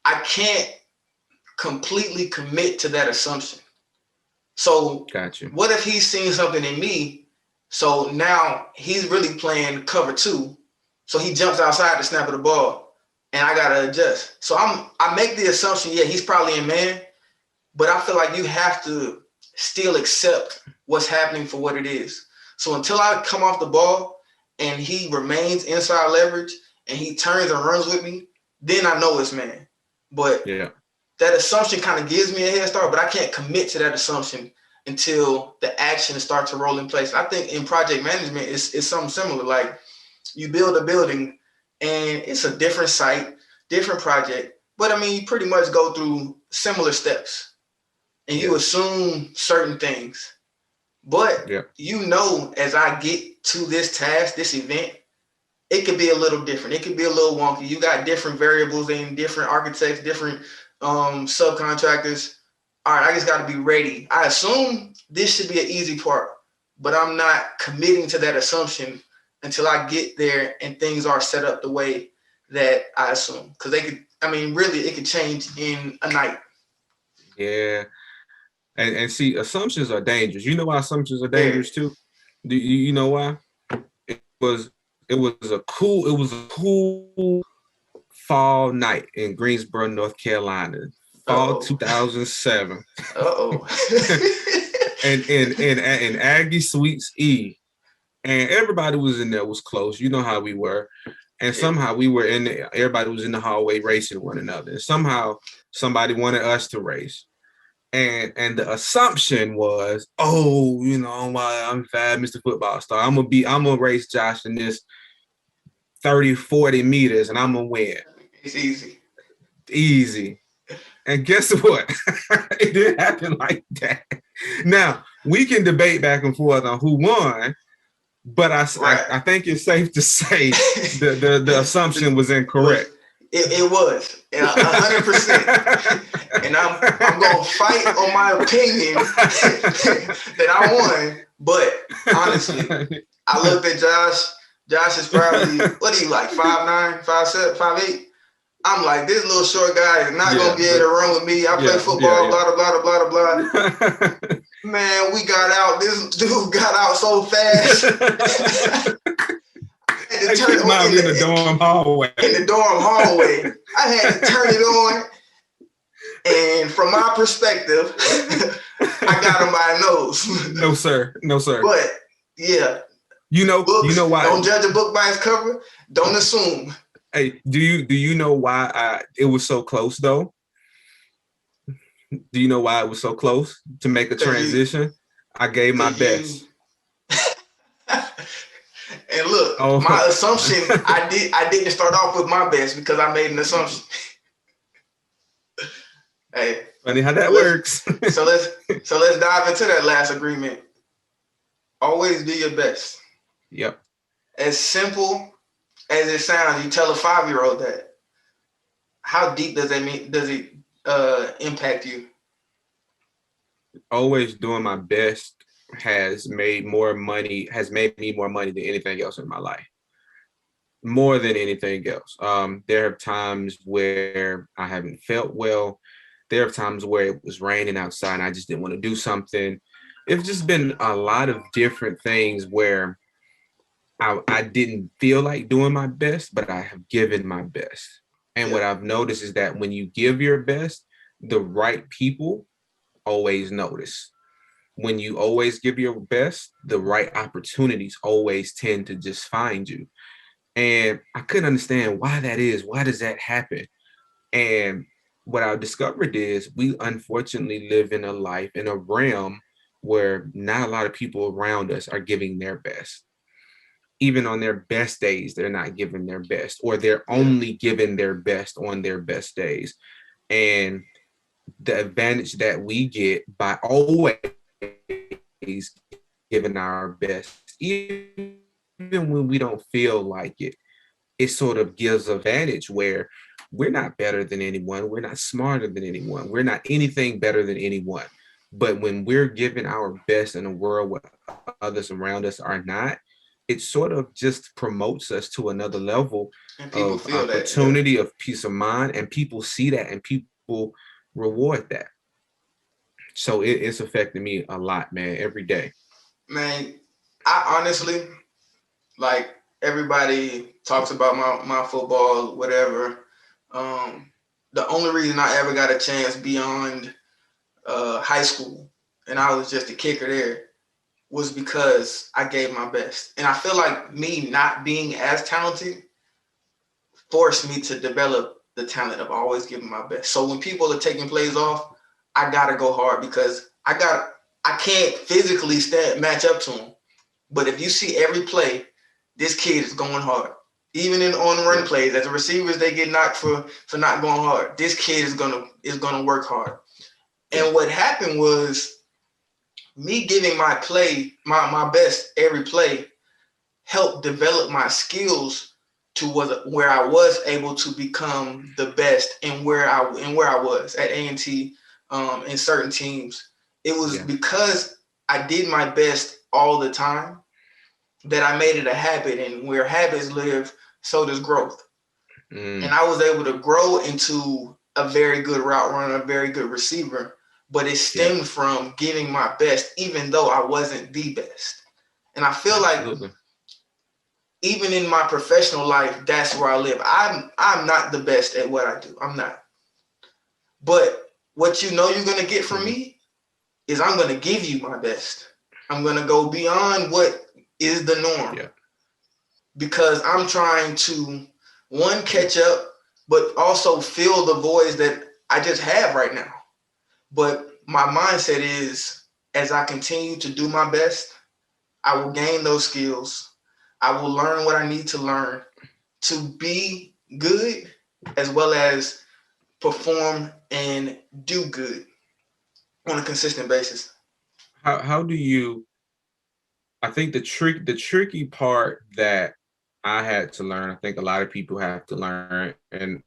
I can't completely commit to that assumption. So what if he's seen something in me? So now he's really playing cover 2. So he jumps outside to snap of the ball and I got to adjust. So I make the assumption, he's probably in man, but I feel like you have to still accept what's happening for what it is. So until I come off the ball and he remains inside leverage and he turns and runs with me, then I know it's man. But that assumption kind of gives me a head start, but I can't commit to that assumption until the action starts to roll in place. I think in project management, it's something similar. Like you build a building and it's a different site, different project, but I mean, you pretty much go through similar steps and you assume certain things. But you know, as I get to this task, this event, it could be a little different. It could be a little wonky. You got different variables and different architects, different subcontractors. All right, I just got to be ready. I assume this should be an easy part, but I'm not committing to that assumption until I get there and things are set up the way that I assume. Because they could, I mean, really, it could change in a night. Yeah. And see, assumptions are dangerous. You know why assumptions are dangerous too? Do you know why? It was a cool fall night in Greensboro, North Carolina, fall 2007. and Aggie Suites E, and everybody was in there, was close. You know how we were, and somehow we were in there. Everybody was in the hallway racing one another. And somehow somebody wanted us to race. And the assumption was, you know, I'm fast, Mr. Football Star. I'm gonna race Josh in this 30, 40 meters, and I'm gonna win. It's easy. Easy. And guess what? It didn't happen like that. Now, we can debate back and forth on who won, but I think it's safe to say the assumption was incorrect. It was 100%, and I'm gonna fight on my opinion that I won. But honestly, I looked at Josh. Josh is probably what are you like 5'9", 5'7", 5'8". I'm like, this little short guy is not gonna be able to run with me. I play football, blah blah blah blah blah. Man, we got out. This dude got out so fast. In the dorm hallway. In the dorm hallway. I had to turn it on. And from my perspective, I got him by a nose. No, sir. But yeah. You know why? Don't judge a book by its cover. Don't assume. Hey, do you know why it was so close though? Do you know why it was so close to make a transition? I gave my best. And look, my assumption, I didn't start off with my best because I made an assumption. Hey, funny how that works. so let's dive into that last agreement. Always do your best. Yep. As simple as it sounds, you tell a 5-year-old that. How deep does that mean? Does it impact you? Always doing my best has made me more money than anything else in my life. More than anything else. There are times where I haven't felt well. There are times where it was raining outside and I just didn't want to do something. It's just been a lot of different things where I didn't feel like doing my best, but I have given my best. And what I've noticed is that when you give your best, the right people always notice. When you always give your best, the right opportunities always tend to just find you. And I couldn't understand why that is. Why does that happen? And what I discovered is we unfortunately live in a realm where not a lot of people around us are giving their best. Even on their best days, they're not giving their best, or they're only giving their best on their best days. And the advantage that we get by always giving our best, even when we don't feel like it, it sort of gives an advantage where we're not better than anyone. We're not smarter than anyone. We're not anything better than anyone. But when we're giving our best in a world where others around us are not, it sort of just promotes us to another level of opportunity, of peace of mind, and people see that and people reward that. So it's affecting me a lot, man, every day. Man, I honestly, like, everybody talks about my football, whatever. The only reason I ever got a chance beyond high school, and I was just a kicker there, was because I gave my best. And I feel like me not being as talented forced me to develop the talent of always giving my best. So when people are taking plays off, I gotta go hard because I can't physically match up to them. But if you see every play, this kid is going hard. Even in on run plays, as the receivers, they get knocked for not going hard. This kid is gonna work hard. And what happened was me giving my best every play helped develop my skills to where I was able to become the best and where I was at A&T in certain teams. It was because I did my best all the time that I made it a habit, and where habits live, so does growth. And I was able to grow into a very good route runner, a very good receiver, but it stemmed from giving my best, even though I wasn't the best. And I feel like even in my professional life, that's where I live. I'm not the best at what I do. I'm not. But what you know you're going to get from me is I'm going to give you my best. I'm going to go beyond what is the norm. Yeah. Because I'm trying to, one, catch up, but also fill the voids that I just have right now. But my mindset is, as I continue to do my best, I will gain those skills. I will learn what I need to learn to be good, as well as perform and do good on a consistent basis. How do you, I think the tricky part that I had to learn, I think a lot of people have to learn, and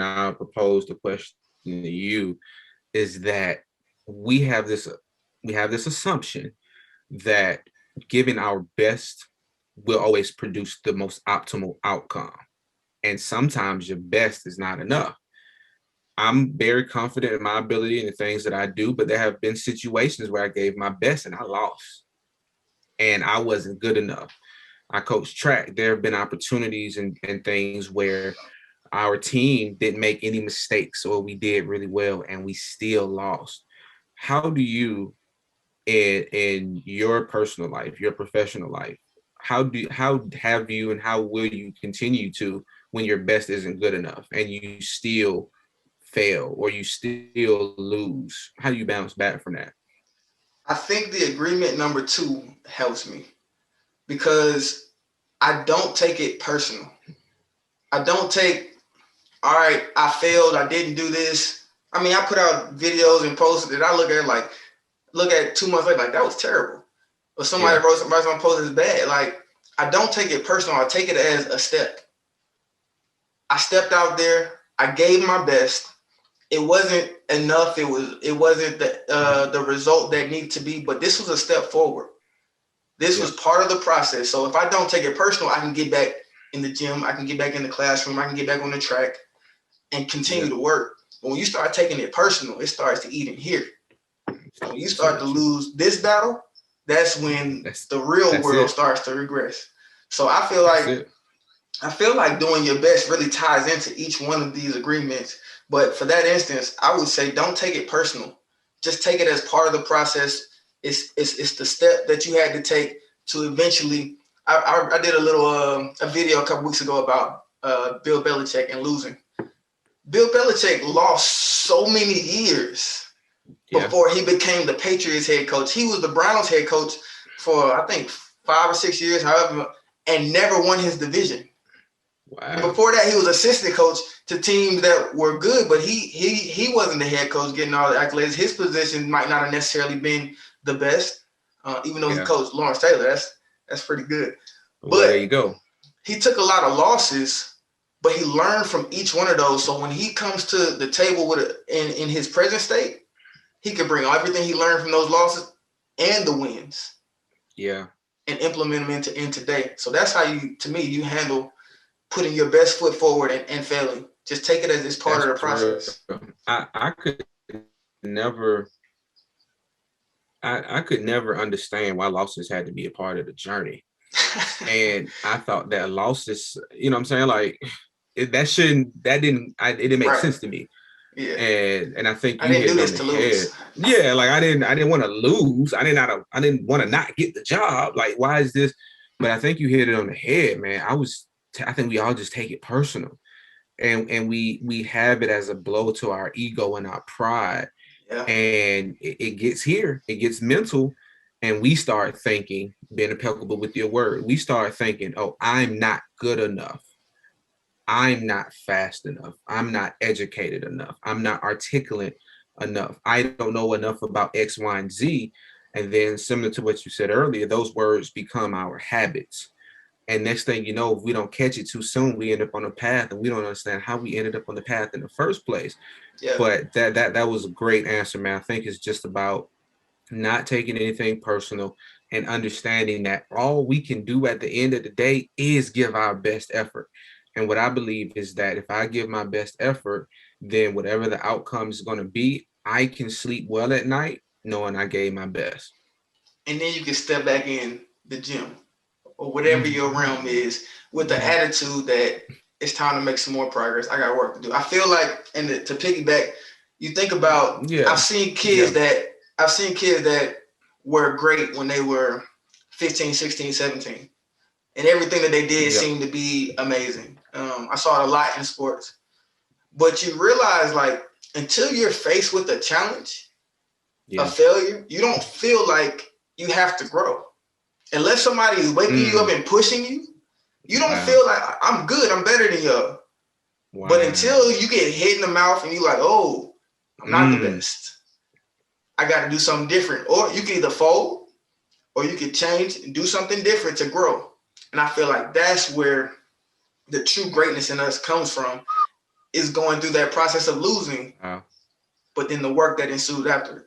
I'll propose the question to you, is that we have this assumption that giving our best will always produce the most optimal outcome. And sometimes your best is not enough. I'm very confident in my ability and the things that I do, but there have been situations where I gave my best and I lost. And I wasn't good enough. I coach track. There have been opportunities and things where our team didn't make any mistakes, or we did really well and we still lost. How do you, in your personal life, your professional life, how have you and how will you continue to, when your best isn't good enough and you still fail or you still lose? How do you bounce back from that? I think the agreement number 2 helps me because I don't take it personal. I don't take, all right, I failed, I didn't do this. I mean, I put out videos and posts that I look at 2 months later, like, that was terrible. Or somebody wrote something on post is bad. Like, I don't take it personal. I take it as a step. I stepped out there. I gave my best. It wasn't enough. It wasn't the result that needed to be, but this was a step forward. This was part of the process. So if I don't take it personal, I can get back in the gym. I can get back in the classroom. I can get back on the track and continue to work. But when you start taking it personal, it starts to eat in here. When you start to lose this battle, that's when the real world starts to regress. So I feel like doing your best really ties into each one of these agreements. But for that instance, I would say don't take it personal. Just take it as part of the process. It's the step that you had to take to eventually. I did a video a couple weeks ago about Bill Belichick and losing. Bill Belichick lost so many years before he became the Patriots head coach. He was the Browns head coach for, I think, 5 or 6 years, however, and never won his division. Wow. And before that, he was assistant coach to teams that were good, but he wasn't the head coach getting all the accolades. His position might not have necessarily been the best, even though he coached Lawrence Taylor. That's pretty good. Well, there you go. He took a lot of losses, but he learned from each one of those. So when he comes to the table in his present state, he could bring everything he learned from those losses and the wins. Yeah. And implement them in today. So that's how you handle putting your best foot forward and failing. Just take it as it's part of the process. I could never understand why losses had to be a part of the journey. And I thought that losses, you know what I'm saying? Like it didn't make sense to me. Yeah. And I think I you didn't hit do it on this the to head. lose. Yeah, like I didn't want to lose. I didn't want to not get the job. Like, why is this? But I think you hit it on the head, man. I think we all just take it personal, and we have it as a blow to our ego and our pride. Yeah. And it gets here, it gets mental, and we start thinking, being impeccable with your word, we start thinking, oh, I'm not good enough. I'm not fast enough. I'm not educated enough. I'm not articulate enough. I don't know enough about X, Y, and Z. And then, similar to what you said earlier, those words become our habits. And next thing you know, if we don't catch it too soon, we end up on a path and we don't understand how we ended up on the path in the first place. Yeah. But that was a great answer, man. I think it's just about not taking anything personal and understanding that all we can do at the end of the day is give our best effort. And what I believe is that if I give my best effort, then whatever the outcome is going to be, I can sleep well at night knowing I gave my best. And then you can step back in the gym or whatever your realm is with the attitude that it's time to make some more progress. I got work to do. I feel like, and to piggyback, you think about, I've seen kids that were great when they were 15, 16, 17. And everything that they did seemed to be amazing. I saw it a lot in sports. But you realize, like, until you're faced with a challenge, a failure, you don't feel like you have to grow. Unless somebody is waking you up and pushing you, you don't feel like, I'm good, I'm better than you. But until you get hit in the mouth and you're like, oh, I'm not the best. I got to do something different. Or you can either fold or you can change and do something different to grow. And I feel like that's where the true greatness in us comes from, is going through that process of losing, but then the work that ensued after it.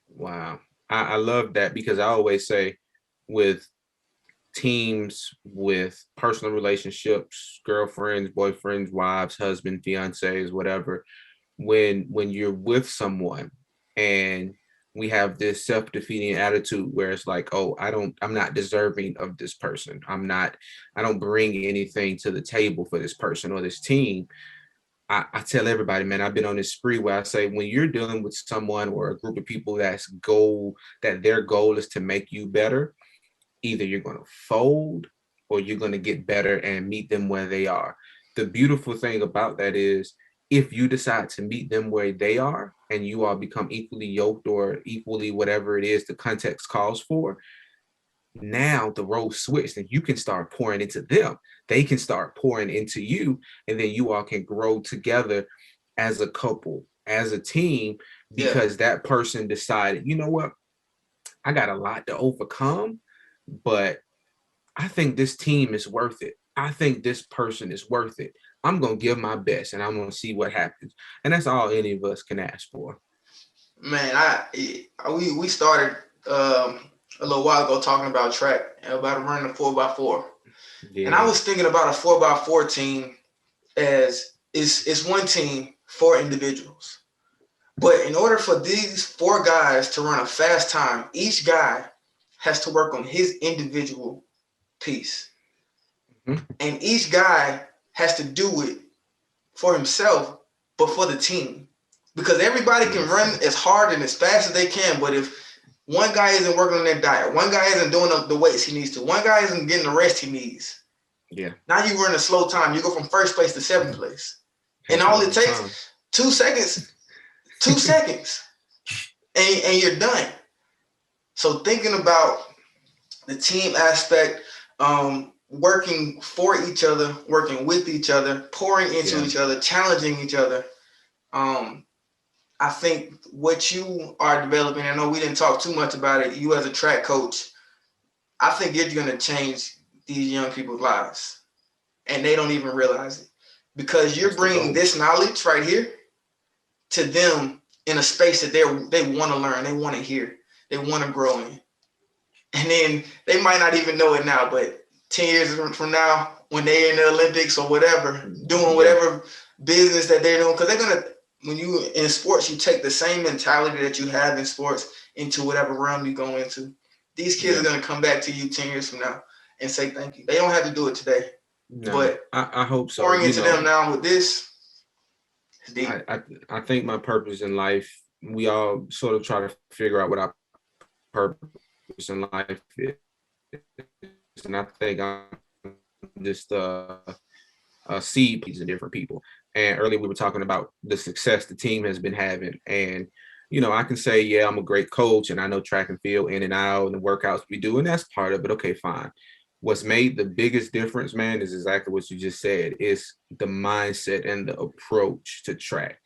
Wow. I love that, because I always say with teams, with personal relationships, girlfriends, boyfriends, wives, husbands, fiancés, whatever, when you're with someone and we have this self-defeating attitude where it's like, oh, I'm not deserving of this person. I don't bring anything to the table for this person or this team. I tell everybody, man, I've been on this spree where I say, when you're dealing with someone or a group of people that their goal is to make you better, either you're going to fold or you're going to get better and meet them where they are. The beautiful thing about that is, if you decide to meet them where they are and you all become equally yoked or equally whatever it is the context calls for, now the roles switched and you can start pouring into them. They can start pouring into you, and then you all can grow together as a couple, as a team, because that person decided, you know what, I got a lot to overcome, but I think this team is worth it. I think this person is worth it. I'm going to give my best and I'm going to see what happens. And that's all any of us can ask for. Man, we started a little while ago talking about track and about running a 4x4. Yeah. And I was thinking about a 4x4 team as it's one team, 4 individuals. But in order for these 4 guys to run a fast time, each guy has to work on his individual piece. Mm-hmm. And each guy has to do it for himself, but for the team. Because everybody can run as hard and as fast as they can, but if one guy isn't working on their diet, one guy isn't doing the weights he needs to, one guy isn't getting the rest he needs, now you run a slow time. You go from 1st place to 7th place. And all it takes, 2 seconds, 2 seconds, and you're done. So thinking about the team aspect, working for each other, working with each other, pouring into each other, challenging each other. I think what you are developing, I know we didn't talk too much about it, you as a track coach, I think you're going to change these young people's lives. And they don't even realize it. Because you're bringing this knowledge right here to them in a space that they want to learn, they want to hear, they want to grow in. And then they might not even know it now, but 10 years from now, when they're in the Olympics or whatever, doing whatever business that they're doing, because they're going to, when you in sports, you take the same mentality that you have in sports into whatever realm you go into. These kids are going to come back to you 10 years from now and say thank you. They don't have to do it today. No, but I hope so. Pouring into them now with this, I think my purpose in life, we all sort of try to figure out what our purpose in life is. And I think I'm just seed piece of different people. And earlier we were talking about the success the team has been having. And, you know, I can say, yeah, I'm a great coach and I know track and field in and out and the workouts we do, and that's part of it. Okay, fine. What's made the biggest difference, man, is exactly what you just said. Is the mindset and the approach to track.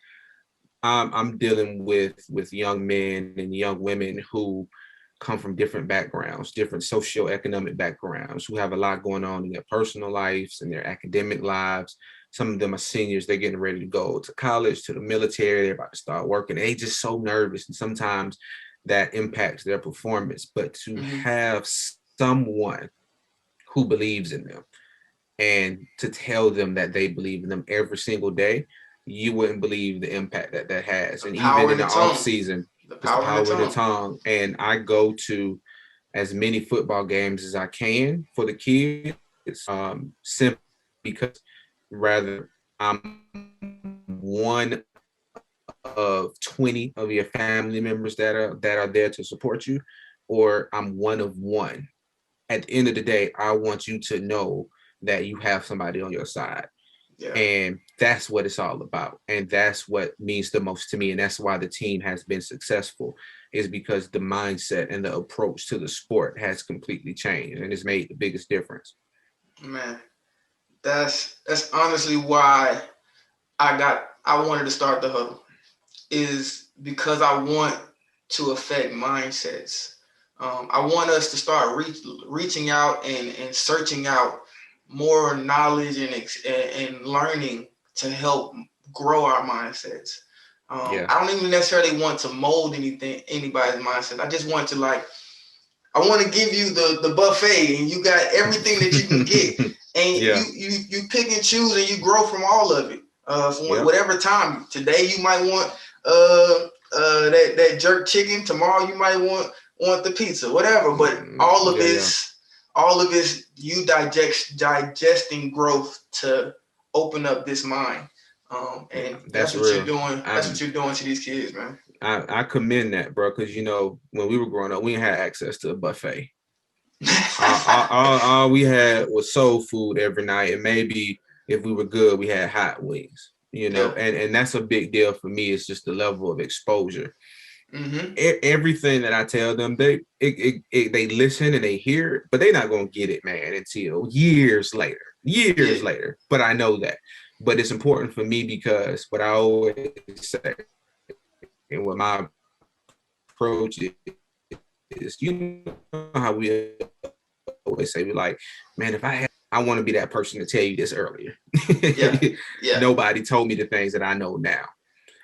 I'm dealing with young men and young women who come from different backgrounds, different socioeconomic backgrounds, who have a lot going on in their personal lives and their academic lives. Some of them are seniors, they're getting ready to go to college, to the military, they're about to start working. They just so nervous, and sometimes that impacts their performance. But to have someone who believes in them and to tell them that they believe in them every single day, you wouldn't believe the impact that that has. And even in the off season, the power of the tongue. And I go to as many football games as I can for the kids, simply because rather I'm one of 20 of your family members that are there to support you, or I'm one of one. At the end of the day, I want you to know that you have somebody on your side. Yeah. And that's what it's all about. And that's what means the most to me. And that's why the team has been successful, is because the mindset and the approach to the sport has completely changed and it's made the biggest difference. Man, that's honestly why I wanted to start the Huddle, is because I want to affect mindsets. I want us to start reaching out and searching out more knowledge and learning to help grow our mindsets. I don't even necessarily want to mold anybody's mindset. I just want to I want to give you the buffet, and you got everything that you can get, and you pick and choose, and you grow from all of it. From whatever time. Today you might want that jerk chicken. Tomorrow you might want the pizza, whatever. But all of it's you digesting growth to open up this mind. And that's what you're doing. That's what you're doing to these kids, man. I commend that, bro, because, you know, when we were growing up, we didn't have access to a buffet. all we had was soul food every night, and maybe if we were good, we had hot wings, you know, and that's a big deal for me. It's just the level of exposure. Everything that I tell them, they listen and they hear it, but they're not going to get it, man, until years later. But I know that. But it's important for me because what I always say and what my approach is, you know how we always say, we're like, man, I want to be that person to tell you this earlier. Nobody told me the things that I know now.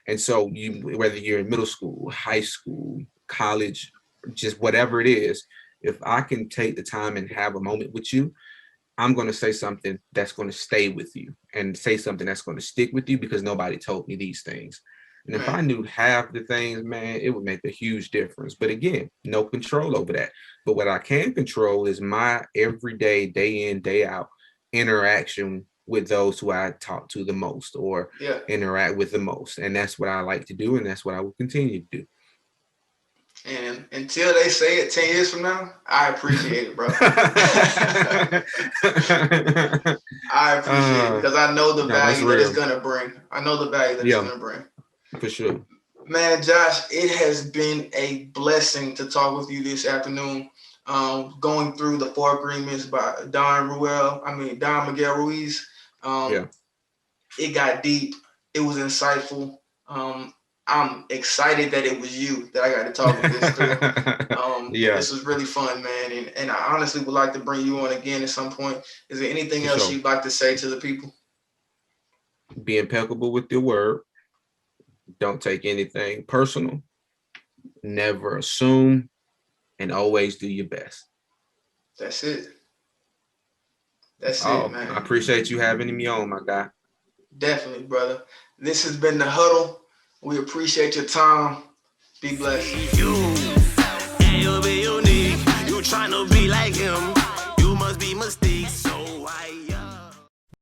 And so whether you're in middle school, high school, college, just whatever it is, if I can take the time and have a moment with you, I'm going to say something that's going to stay with you and say something that's going to stick with you because nobody told me these things. And if I knew half the things, man, it would make a huge difference. But again, no control over that. But what I can control is my everyday, day in, day out interaction with those who I talk to the most or interact with the most. And that's what I like to do. And that's what I will continue to do. And until they say it 10 years from now, I appreciate it, bro. I appreciate it because I know the value that it's going to bring. I know the value that it's going to bring. For sure. Man, Josh, it has been a blessing to talk with you this afternoon. Going through the 4 agreements by Don Miguel Ruiz. It got deep. It was insightful. I'm excited that it was you that I got to talk with this through. This was really fun, man. And I honestly would like to bring you on again at some point. Is there anything else you'd like to say to the people? Be impeccable with your word. Don't take anything personal. Never assume, and always do your best. That's it. That's it, man. I appreciate you having me on, my guy. Definitely, brother. This has been the Huddle. We appreciate your time. Be blessed. You be unique. You trying to be like him.